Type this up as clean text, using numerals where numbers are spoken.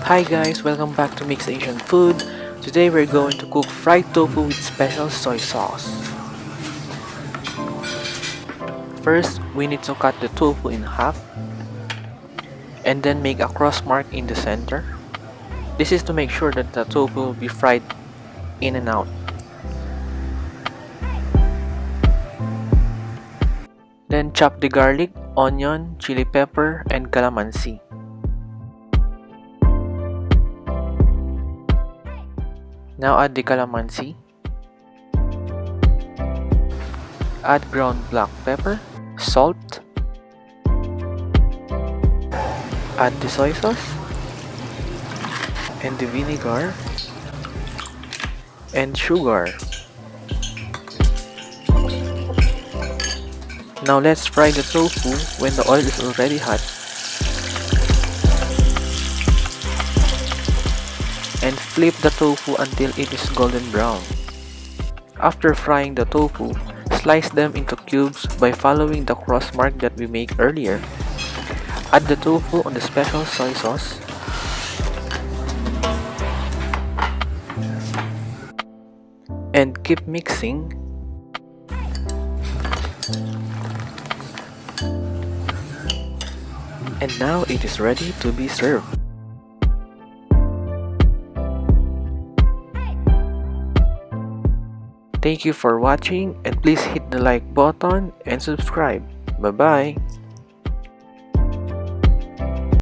Hi guys, welcome back to Mix Asian Food. Today we're going to cook fried tofu with special soy sauce. First, we need to cut the tofu in half and then make a cross mark in the center. This is to make sure that the tofu will be fried in and out. Then chop the garlic, onion, chili pepper, and calamansi. Now add the calamansi. Add ground black pepper, salt, add the soy sauce, and the vinegar, and sugar. Now let's fry the tofu when the oil is already hot. And flip the tofu until it is golden brown. After frying the tofu, slice them into cubes by following the cross mark that we made earlier. Add the tofu on the special soy sauce. And keep mixing. And now it is ready to be served. Thank you for watching and please hit the like button and subscribe. Bye bye.